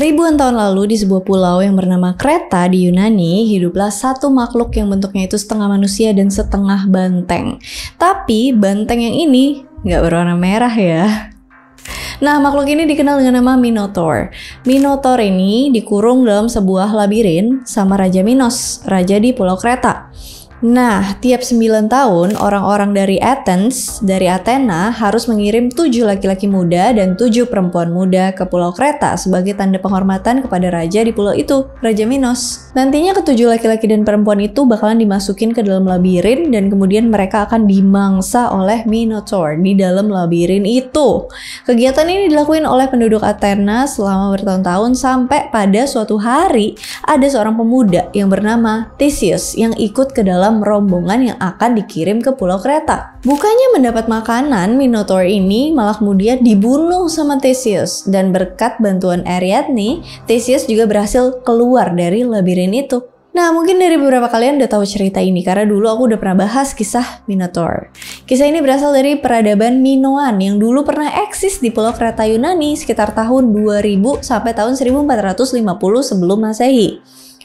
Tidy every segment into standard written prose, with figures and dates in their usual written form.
Ribuan tahun lalu di sebuah pulau yang bernama Kreta di Yunani, hiduplah satu makhluk yang bentuknya itu setengah manusia dan setengah banteng. Tapi banteng yang ini nggak berwarna merah ya. Nah, makhluk ini dikenal dengan nama Minotaur. Minotaur ini dikurung dalam sebuah labirin sama Raja Minos, raja di Pulau Kreta. Nah, tiap 9 tahun orang-orang dari Athena harus mengirim 7 laki-laki muda dan 7 perempuan muda ke Pulau Kreta sebagai tanda penghormatan kepada raja di pulau itu, Raja Minos. Nantinya ketujuh laki-laki dan perempuan itu bakalan dimasukin ke dalam labirin dan kemudian mereka akan dimangsa oleh Minotaur di dalam labirin itu. Kegiatan ini dilakuin oleh penduduk Athena selama bertahun-tahun sampai pada suatu hari ada seorang pemuda yang bernama Theseus yang ikut ke dalam rombongan yang akan dikirim ke Pulau Kreta. Bukannya mendapat makanan, Minotaur ini malah kemudian dibunuh sama Theseus. Dan berkat bantuan Ariadne, Theseus juga berhasil keluar dari labirin itu. Nah, mungkin dari beberapa kalian udah tahu cerita ini karena dulu aku udah pernah bahas kisah Minotaur. Kisah ini berasal dari peradaban Minoan yang dulu pernah eksis di Pulau Kreta Yunani sekitar tahun 2000 sampai tahun 1450 sebelum Masehi.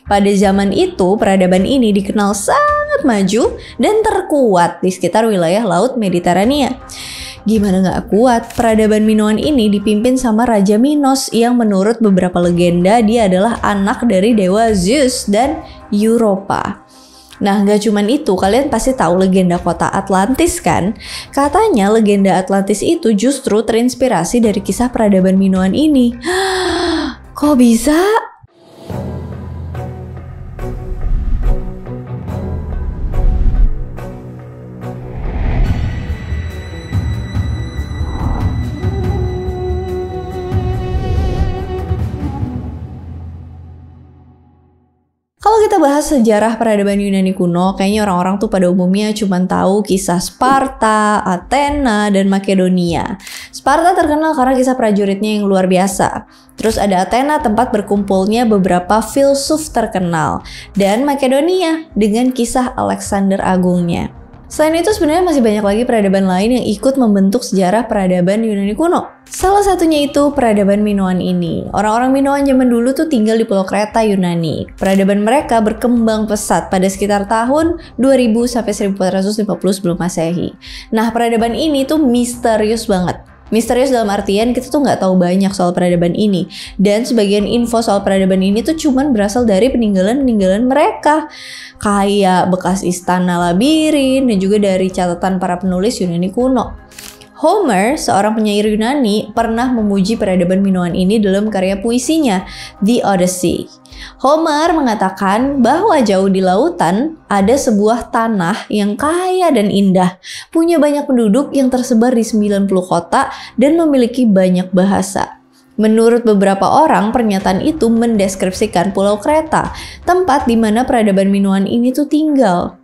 Pada zaman itu, peradaban ini dikenal sangat maju dan terkuat di sekitar wilayah Laut Mediterania. Gimana nggak kuat, peradaban Minoan ini dipimpin sama Raja Minos yang menurut beberapa legenda dia adalah anak dari dewa Zeus dan Europa. Nah, nggak cuman itu, kalian pasti tahu legenda kota Atlantis kan? Katanya legenda Atlantis itu justru terinspirasi dari kisah peradaban Minoan ini. Kok bisa? Kalau kita bahas sejarah peradaban Yunani kuno, kayaknya orang-orang tuh pada umumnya cuma tahu kisah Sparta, Athena, dan Makedonia. Sparta terkenal karena kisah prajuritnya yang luar biasa. Terus ada Athena, tempat berkumpulnya beberapa filsuf terkenal. Dan Makedonia dengan kisah Alexander Agungnya. Selain itu sebenarnya masih banyak lagi peradaban lain yang ikut membentuk sejarah peradaban Yunani kuno. Salah satunya itu peradaban Minoan ini. Orang-orang Minoan zaman dulu tuh tinggal di Pulau Kreta Yunani. Peradaban mereka berkembang pesat pada sekitar tahun 2000 sampai 1450 sebelum Masehi. Nah, peradaban ini tuh misterius banget. Misterius dalam artian kita tuh nggak tahu banyak soal peradaban ini. Dan sebagian info soal peradaban ini tuh cuman berasal dari peninggalan-peninggalan mereka. Kayak bekas istana labirin dan juga dari catatan para penulis Yunani kuno. Homer, seorang penyair Yunani, pernah memuji peradaban Minoan ini dalam karya puisinya, The Odyssey. Homer mengatakan bahwa jauh di lautan ada sebuah tanah yang kaya dan indah, punya banyak penduduk yang tersebar di 90 kota dan memiliki banyak bahasa. Menurut beberapa orang, pernyataan itu mendeskripsikan Pulau Kreta, tempat di mana peradaban Minoan ini tuh tinggal.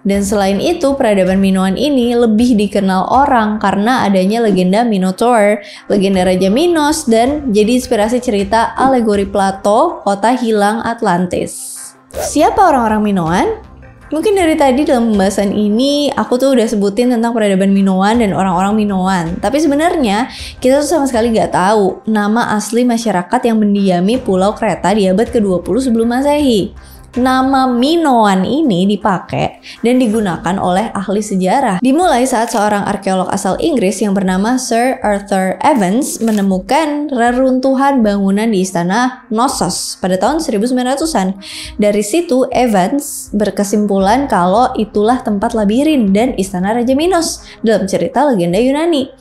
Dan selain itu, peradaban Minoan ini lebih dikenal orang karena adanya legenda Minotaur, legenda Raja Minos, dan jadi inspirasi cerita alegori Plato, kota hilang Atlantis. Siapa orang-orang Minoan? Mungkin dari tadi dalam pembahasan ini aku tuh udah sebutin tentang peradaban Minoan dan orang-orang Minoan. Tapi sebenarnya kita tuh sama sekali nggak tahu nama asli masyarakat yang mendiami Pulau Kreta di abad ke-20 sebelum Masehi. Nama Minoan ini dipakai dan digunakan oleh ahli sejarah. Dimulai saat seorang arkeolog asal Inggris yang bernama Sir Arthur Evans menemukan reruntuhan bangunan di istana Knossos pada tahun 1900-an. Dari situ Evans berkesimpulan kalau itulah tempat labirin dan istana Raja Minos dalam cerita legenda Yunani.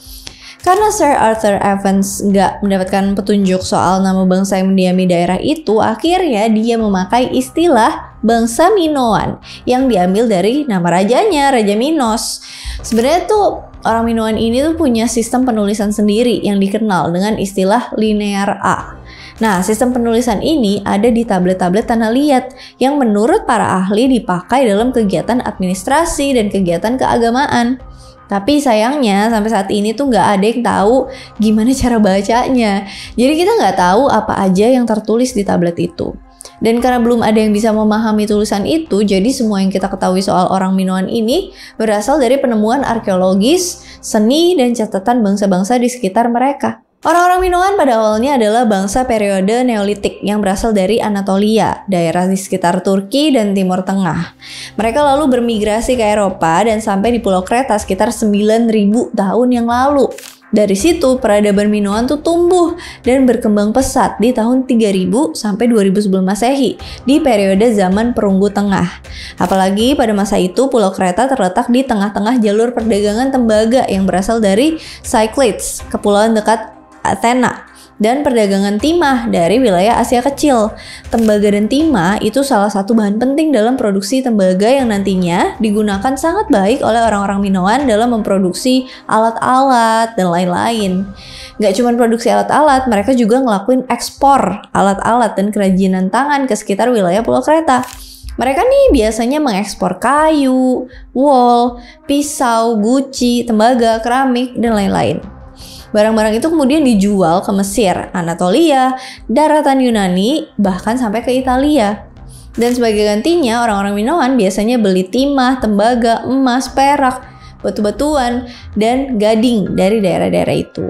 Karena Sir Arthur Evans nggak mendapatkan petunjuk soal nama bangsa yang mendiami daerah itu, akhirnya dia memakai istilah bangsa Minoan yang diambil dari nama rajanya, Raja Minos. Sebenarnya tuh orang Minoan ini tuh punya sistem penulisan sendiri yang dikenal dengan istilah linear A. Nah, sistem penulisan ini ada di tablet-tablet tanah liat yang menurut para ahli dipakai dalam kegiatan administrasi dan kegiatan keagamaan. Tapi sayangnya sampai saat ini tuh nggak ada yang tahu gimana cara bacanya. Jadi kita nggak tahu apa aja yang tertulis di tablet itu. Dan karena belum ada yang bisa memahami tulisan itu, jadi semua yang kita ketahui soal orang Minoan ini berasal dari penemuan arkeologis, seni, dan catatan bangsa-bangsa di sekitar mereka. Orang-orang Minoan pada awalnya adalah bangsa periode Neolitik yang berasal dari Anatolia, daerah di sekitar Turki dan Timur Tengah. Mereka lalu bermigrasi ke Eropa dan sampai di Pulau Kreta sekitar 9.000 tahun yang lalu. Dari situ peradaban Minoan tuh tumbuh dan berkembang pesat di tahun 3000 sampai 2000 sebelum Masehi di periode zaman Perunggu Tengah. Apalagi pada masa itu Pulau Kreta terletak di tengah-tengah jalur perdagangan tembaga yang berasal dari Cyclades, kepulauan dekat Athena, dan perdagangan timah dari wilayah Asia Kecil. Tembaga dan timah itu salah satu bahan penting dalam produksi tembaga yang nantinya digunakan sangat baik oleh orang-orang Minoan dalam memproduksi alat-alat dan lain-lain. Gak cuma produksi alat-alat, mereka juga ngelakuin ekspor alat-alat dan kerajinan tangan ke sekitar wilayah Pulau Kreta. Mereka nih biasanya mengekspor kayu, wool, pisau, guci, tembaga, keramik, dan lain-lain. Barang-barang itu kemudian dijual ke Mesir, Anatolia, daratan Yunani, bahkan sampai ke Italia. Dan sebagai gantinya, orang-orang Minoan biasanya beli timah, tembaga, emas, perak, batu-batuan, dan gading dari daerah-daerah itu.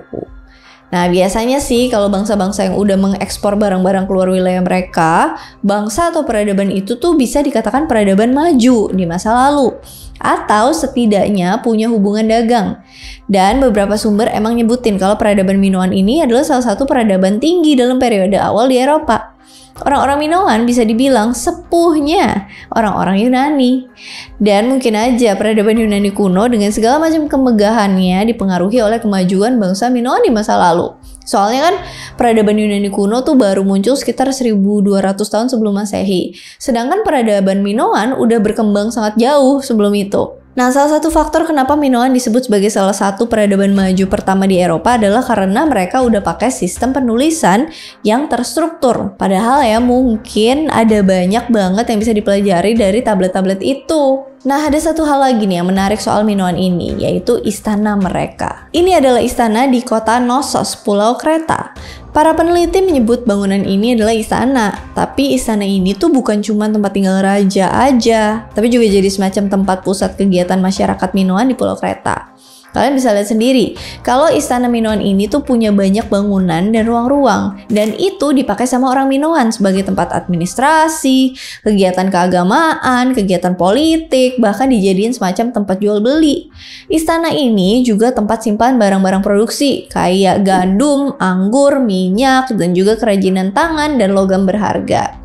Nah, biasanya sih kalau bangsa-bangsa yang udah mengekspor barang-barang keluar wilayah mereka, bangsa atau peradaban itu tuh bisa dikatakan peradaban maju di masa lalu. Atau setidaknya punya hubungan dagang. Dan beberapa sumber emang nyebutin kalau peradaban Minoan ini adalah salah satu peradaban tinggi dalam periode awal di Eropa. Orang-orang Minoan bisa dibilang sepuhnya orang-orang Yunani. Dan mungkin aja peradaban Yunani kuno dengan segala macam kemegahannya dipengaruhi oleh kemajuan bangsa Minoan di masa lalu. Soalnya kan peradaban Yunani kuno tuh baru muncul sekitar 1200 tahun sebelum Masehi. Sedangkan peradaban Minoan udah berkembang sangat jauh sebelum itu. Nah, salah satu faktor kenapa Minoan disebut sebagai salah satu peradaban maju pertama di Eropa adalah karena mereka udah pakai sistem penulisan yang terstruktur. Padahal ya mungkin ada banyak banget yang bisa dipelajari dari tablet-tablet itu. Nah, ada satu hal lagi nih yang menarik soal Minoan ini, yaitu istana mereka. Ini adalah istana di kota Knossos, Pulau Kreta. Para peneliti menyebut bangunan ini adalah istana, tapi istana ini tuh bukan cuma tempat tinggal raja aja, tapi juga jadi semacam tempat pusat kegiatan masyarakat Minoan di Pulau Kreta. Kalian bisa lihat sendiri, kalau istana Minoan ini tuh punya banyak bangunan dan ruang-ruang, dan itu dipakai sama orang Minoan sebagai tempat administrasi, kegiatan keagamaan, kegiatan politik, bahkan dijadiin semacam tempat jual beli. Istana ini juga tempat simpan barang-barang produksi, kayak gandum, anggur, minyak, dan juga kerajinan tangan dan logam berharga.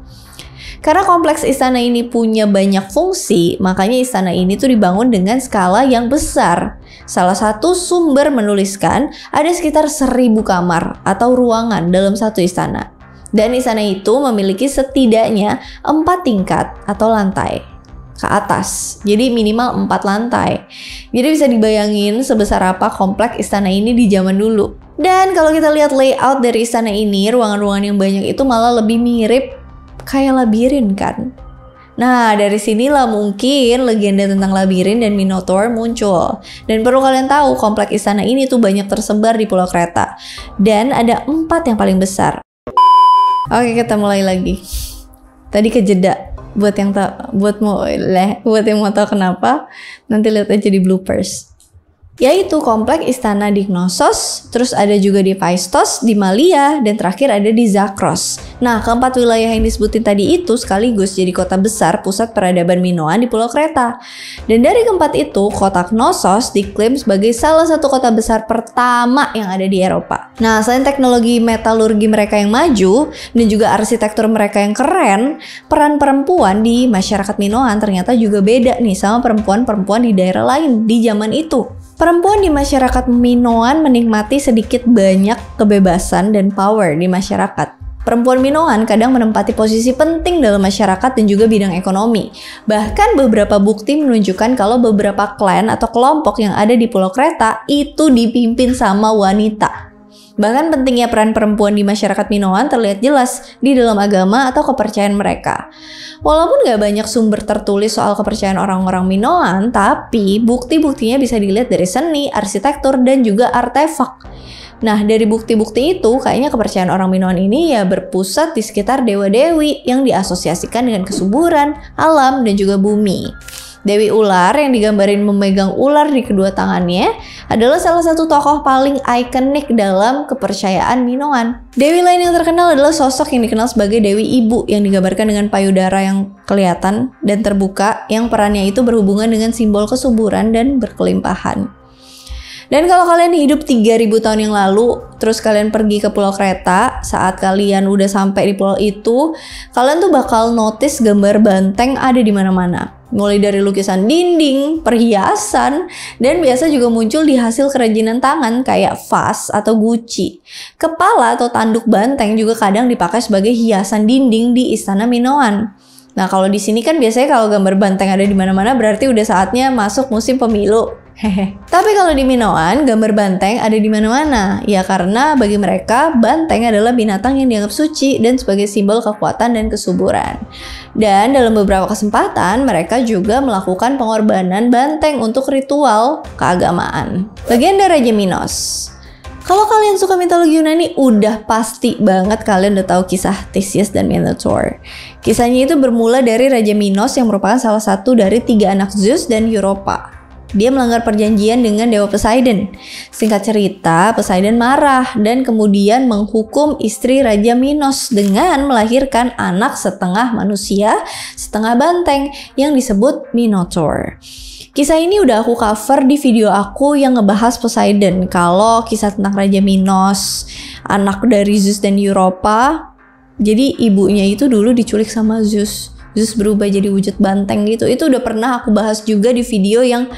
Karena kompleks istana ini punya banyak fungsi, makanya istana ini tuh dibangun dengan skala yang besar. Salah satu sumber menuliskan ada sekitar 1000 kamar atau ruangan dalam satu istana. Dan istana itu memiliki setidaknya 4 tingkat atau lantai ke atas. Jadi minimal 4 lantai. Jadi bisa dibayangin sebesar apa kompleks istana ini di zaman dulu. Dan kalau kita lihat layout dari istana ini, ruangan-ruangan yang banyak itu malah lebih mirip kayak labirin kan. Nah, dari sinilah mungkin legenda tentang labirin dan Minotaur muncul. Dan perlu kalian tahu, kompleks istana ini tuh banyak tersebar di Pulau Kreta. Dan ada 4 yang paling besar. Oke, kita mulai lagi. Tadi kejeda. Buat yang mau tahu kenapa, nanti lihat aja di bloopers. Yaitu kompleks istana di Knossos, terus ada juga di Phaistos, di Malia, dan terakhir ada di Zakros. Nah, keempat wilayah yang disebutin tadi itu sekaligus jadi kota besar pusat peradaban Minoan di Pulau Kreta. Dan dari keempat itu, kota Knossos diklaim sebagai salah satu kota besar pertama yang ada di Eropa. Nah, selain teknologi metalurgi mereka yang maju, dan juga arsitektur mereka yang keren, peran perempuan di masyarakat Minoan ternyata juga beda nih sama perempuan-perempuan di daerah lain di zaman itu. Perempuan di masyarakat Minoan menikmati sedikit banyak kebebasan dan power di masyarakat. Perempuan Minoan kadang menempati posisi penting dalam masyarakat dan juga bidang ekonomi. Bahkan beberapa bukti menunjukkan kalau beberapa klan atau kelompok yang ada di Pulau Kreta itu dipimpin sama wanita. Bahkan pentingnya peran perempuan di masyarakat Minoan terlihat jelas di dalam agama atau kepercayaan mereka. Walaupun gak banyak sumber tertulis soal kepercayaan orang-orang Minoan, tapi bukti-buktinya bisa dilihat dari seni, arsitektur, dan juga artefak. Nah, dari bukti-bukti itu, kayaknya kepercayaan orang Minoan ini ya berpusat di sekitar dewa-dewi yang diasosiasikan dengan kesuburan, alam, dan juga bumi. Dewi Ular yang digambarin memegang ular di kedua tangannya adalah salah satu tokoh paling ikonik dalam kepercayaan Minoan. Dewi lain yang terkenal adalah sosok yang dikenal sebagai Dewi Ibu yang digambarkan dengan payudara yang kelihatan dan terbuka yang perannya itu berhubungan dengan simbol kesuburan dan berkelimpahan. Dan kalau kalian hidup 3000 tahun yang lalu, terus kalian pergi ke Pulau Kreta, saat kalian udah sampai di pulau itu, kalian tuh bakal notice gambar banteng ada di mana-mana. Mulai dari lukisan dinding, perhiasan, dan biasa juga muncul di hasil kerajinan tangan kayak vas atau guci. Kepala atau tanduk banteng juga kadang dipakai sebagai hiasan dinding di istana Minoan. Nah, kalau di sini kan biasanya kalau gambar banteng ada di mana-mana berarti udah saatnya masuk musim pemilu. Hehe. Tapi kalau di Minoan, gambar banteng ada di mana-mana. Ya karena bagi mereka, banteng adalah binatang yang dianggap suci dan sebagai simbol kekuatan dan kesuburan. Dan dalam beberapa kesempatan, mereka juga melakukan pengorbanan banteng untuk ritual keagamaan. Legenda Raja Minos. Kalau kalian suka mitologi Yunani, udah pasti banget kalian udah tahu kisah Theseus dan Minotaur. Kisahnya itu bermula dari Raja Minos yang merupakan salah satu dari 3 anak Zeus dan Europa. Dia melanggar perjanjian dengan Dewa Poseidon. Singkat cerita, Poseidon marah dan kemudian menghukum istri Raja Minos dengan melahirkan anak setengah manusia, setengah banteng yang disebut Minotaur. Kisah ini udah aku cover di video aku yang ngebahas Poseidon. Kalau kisah tentang Raja Minos, anak dari Zeus dan Europa, jadi ibunya itu dulu diculik sama Zeus. Zeus berubah jadi wujud banteng gitu. Itu udah pernah aku bahas juga di video yang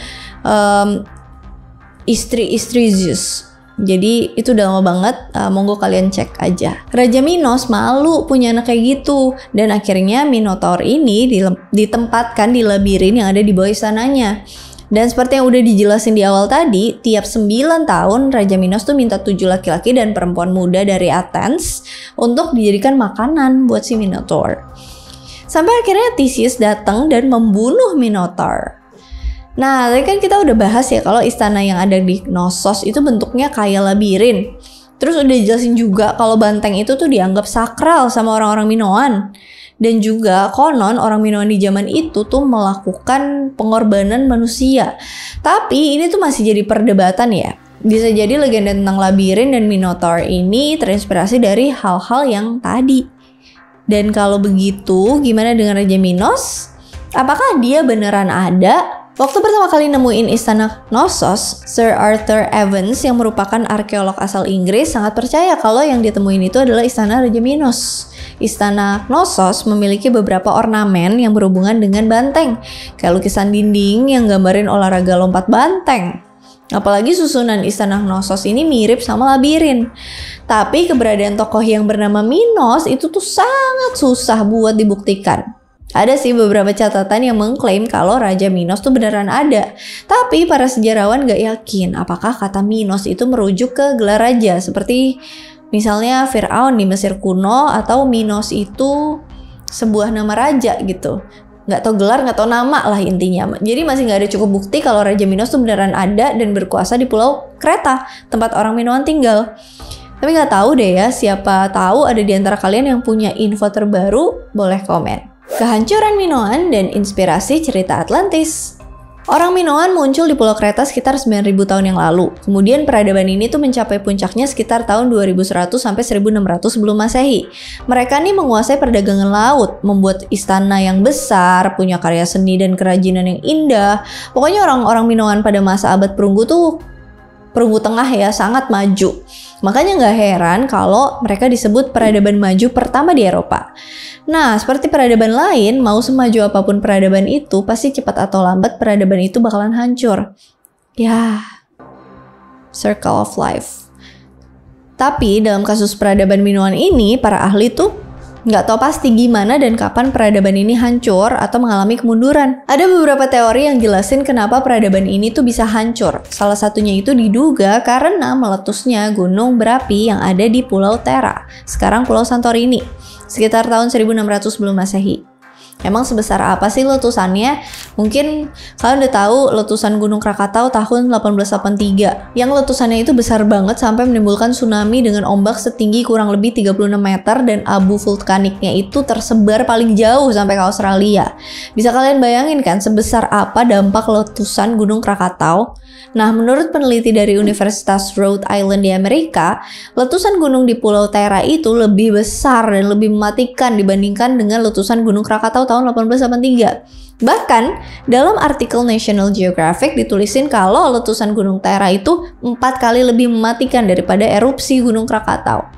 istri-istri Zeus. Jadi itu udah lama banget, monggo kalian cek aja. Raja Minos malu punya anak kayak gitu. Dan akhirnya Minotaur ini ditempatkan di labirin yang ada di bawah istananya. Dan seperti yang udah dijelasin di awal tadi, tiap 9 tahun Raja Minos tuh minta 7 laki-laki dan perempuan muda dari Athens untuk dijadikan makanan buat si Minotaur. Sampai akhirnya Theseus datang dan membunuh Minotaur. Nah, tadi kan kita udah bahas ya kalau istana yang ada di Knossos itu bentuknya kayak labirin. Terus udah jelasin juga kalau banteng itu tuh dianggap sakral sama orang-orang Minoan. Dan juga konon orang Minoan di zaman itu tuh melakukan pengorbanan manusia. Tapi ini tuh masih jadi perdebatan ya. Bisa jadi legenda tentang labirin dan Minotaur ini terinspirasi dari hal-hal yang tadi. Dan kalau begitu, gimana dengan Raja Minos? Apakah dia beneran ada? Waktu pertama kali nemuin istana Knossos, Sir Arthur Evans yang merupakan arkeolog asal Inggris sangat percaya kalau yang ditemuin itu adalah istana Raja Minos. Istana Knossos memiliki beberapa ornamen yang berhubungan dengan banteng, kayak lukisan dinding yang gambarin olahraga lompat banteng. Apalagi susunan istana Knossos ini mirip sama labirin. Tapi keberadaan tokoh yang bernama Minos itu tuh sangat susah buat dibuktikan. Ada sih beberapa catatan yang mengklaim kalau Raja Minos tuh beneran ada. Tapi para sejarawan gak yakin apakah kata Minos itu merujuk ke gelar raja. Seperti misalnya Fir'aun di Mesir kuno atau Minos itu sebuah nama raja gitu. Nggak tahu gelar, nggak tahu nama lah intinya. Jadi masih nggak ada cukup bukti kalau Raja Minos tuh beneran ada dan berkuasa di Pulau Kreta, tempat orang Minoan tinggal. Tapi nggak tahu deh ya, siapa tahu ada di antara kalian yang punya info terbaru, boleh komen. Kehancuran Minoan dan inspirasi cerita Atlantis. Orang Minoan muncul di Pulau Kreta sekitar 9.000 tahun yang lalu. Kemudian peradaban ini tuh mencapai puncaknya sekitar tahun 2100 sampai 1600 sebelum Masehi. Mereka nih menguasai perdagangan laut, membuat istana yang besar, punya karya seni dan kerajinan yang indah. Pokoknya orang-orang Minoan pada masa abad perunggu tuh perunggu tengah ya, sangat maju. Makanya nggak heran kalau mereka disebut peradaban maju pertama di Eropa. Nah, seperti peradaban lain, mau semaju apapun peradaban itu, pasti cepat atau lambat peradaban itu bakalan hancur. Ya, circle of life. Tapi dalam kasus peradaban Minoan ini, para ahli tuh nggak tahu pasti gimana dan kapan peradaban ini hancur atau mengalami kemunduran. Ada beberapa teori yang jelasin kenapa peradaban ini tuh bisa hancur. Salah satunya itu diduga karena meletusnya gunung berapi yang ada di Pulau Thera, sekarang Pulau Santorini, sekitar tahun 1600 sebelum Masehi. Emang sebesar apa sih letusannya? Mungkin kalian udah tahu letusan Gunung Krakatau tahun 1883. Yang letusannya itu besar banget sampai menimbulkan tsunami dengan ombak setinggi kurang lebih 36 meter dan abu vulkaniknya itu tersebar paling jauh sampai ke Australia. Bisa kalian bayangin kan sebesar apa dampak letusan Gunung Krakatau? Nah, menurut peneliti dari Universitas Rhode Island di Amerika, letusan gunung di Pulau Terra itu lebih besar dan lebih mematikan dibandingkan dengan letusan Gunung Krakatau tahun 1883. Bahkan, dalam artikel National Geographic ditulisin kalau letusan Gunung Terra itu 4 kali lebih mematikan daripada erupsi Gunung Krakatau.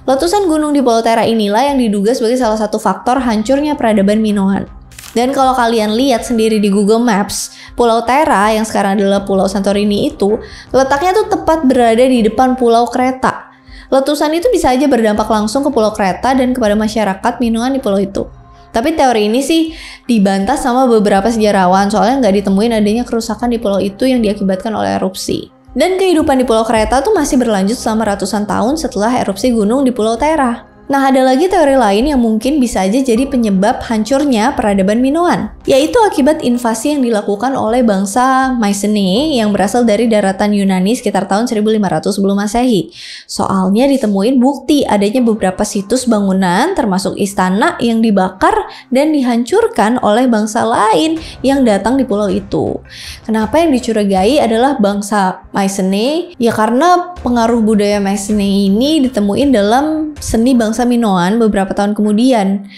Letusan gunung di Pulau Terra inilah yang diduga sebagai salah satu faktor hancurnya peradaban Minoan. Dan kalau kalian lihat sendiri di Google Maps, Pulau Terra yang sekarang adalah Pulau Santorini itu letaknya tuh tepat berada di depan Pulau Kreta. Letusan itu bisa aja berdampak langsung ke Pulau Kreta dan kepada masyarakat Minoan di pulau itu. Tapi teori ini sih dibantah sama beberapa sejarawan soalnya nggak ditemuin adanya kerusakan di pulau itu yang diakibatkan oleh erupsi. Dan kehidupan di Pulau Kreta tuh masih berlanjut selama ratusan tahun setelah erupsi gunung di Pulau Terra. Nah, ada lagi teori lain yang mungkin bisa aja jadi penyebab hancurnya peradaban Minoan, yaitu akibat invasi yang dilakukan oleh bangsa Mycenae yang berasal dari daratan Yunani sekitar tahun 1500 sebelum Masehi. Soalnya ditemuin bukti adanya beberapa situs bangunan termasuk istana yang dibakar dan dihancurkan oleh bangsa lain yang datang di pulau itu. Kenapa yang dicurigai adalah bangsa Mycenae? Ya karena pengaruh budaya Mycenae ini ditemuin dalam seni bangsa Minoan beberapa tahun kemudian.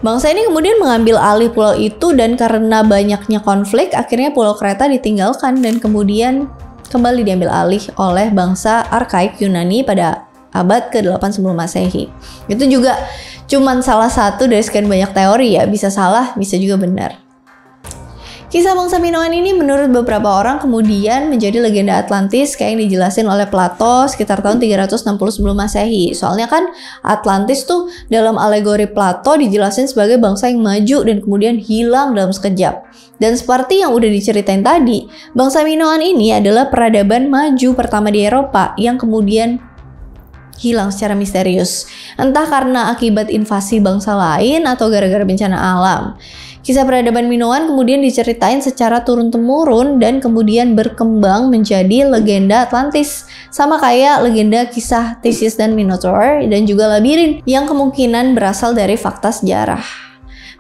Bangsa ini kemudian mengambil alih pulau itu dan karena banyaknya konflik akhirnya Pulau Kreta ditinggalkan dan kemudian kembali diambil alih oleh bangsa arkaik Yunani pada abad ke-8 sebelum Masehi. Itu juga cuman salah satu dari sekian banyak teori ya, bisa salah, bisa juga benar. Kisah bangsa Minoan ini menurut beberapa orang kemudian menjadi legenda Atlantis kayak yang dijelasin oleh Plato sekitar tahun 360 sebelum Masehi. Soalnya kan Atlantis tuh dalam alegori Plato dijelasin sebagai bangsa yang maju dan kemudian hilang dalam sekejap. Dan seperti yang udah diceritain tadi, bangsa Minoan ini adalah peradaban maju pertama di Eropa yang kemudian hilang secara misterius. Entah karena akibat invasi bangsa lain atau gara-gara bencana alam. Kisah peradaban Minoan kemudian diceritain secara turun-temurun dan kemudian berkembang menjadi legenda Atlantis. Sama kayak legenda kisah Theseus dan Minotaur dan juga Labirin yang kemungkinan berasal dari fakta sejarah.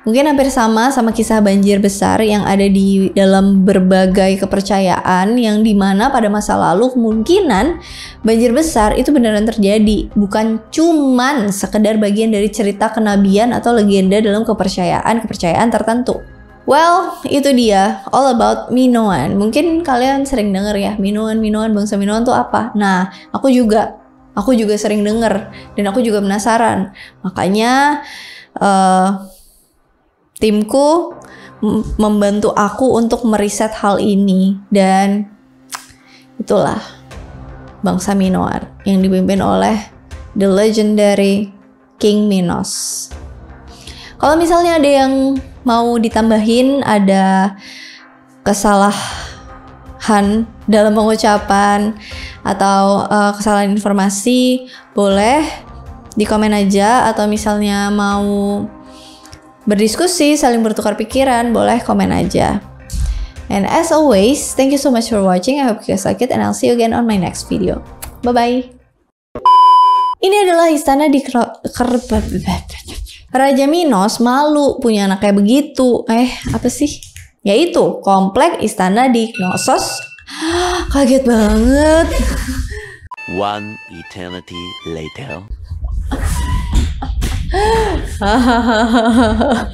Mungkin hampir sama kisah banjir besar yang ada di dalam berbagai kepercayaan yang dimana pada masa lalu kemungkinan banjir besar itu beneran terjadi. Bukan cuman sekedar bagian dari cerita kenabian atau legenda dalam kepercayaan tertentu. Well, itu dia all about Minoan. Mungkin kalian sering denger ya, Minoan, bangsa Minoan tuh apa? Nah, aku juga sering denger dan aku juga penasaran. Makanya timku membantu aku untuk meriset hal ini dan itulah bangsa Minoan yang dipimpin oleh the legendary King Minos. Kalau misalnya ada yang mau ditambahin, ada kesalahan dalam pengucapan atau kesalahan informasi, boleh di komen aja, atau misalnya mau berdiskusi, saling bertukar pikiran, boleh komen aja. And as always, thank you so much for watching. I hope you guys like it and I'll see you again on my next video. Bye-bye. Ini adalah istana di Raja Minos malu punya anak kayak begitu. Apa sih? Yaitu komplek istana di Knossos. Kaget banget. One eternity later. Hahaha.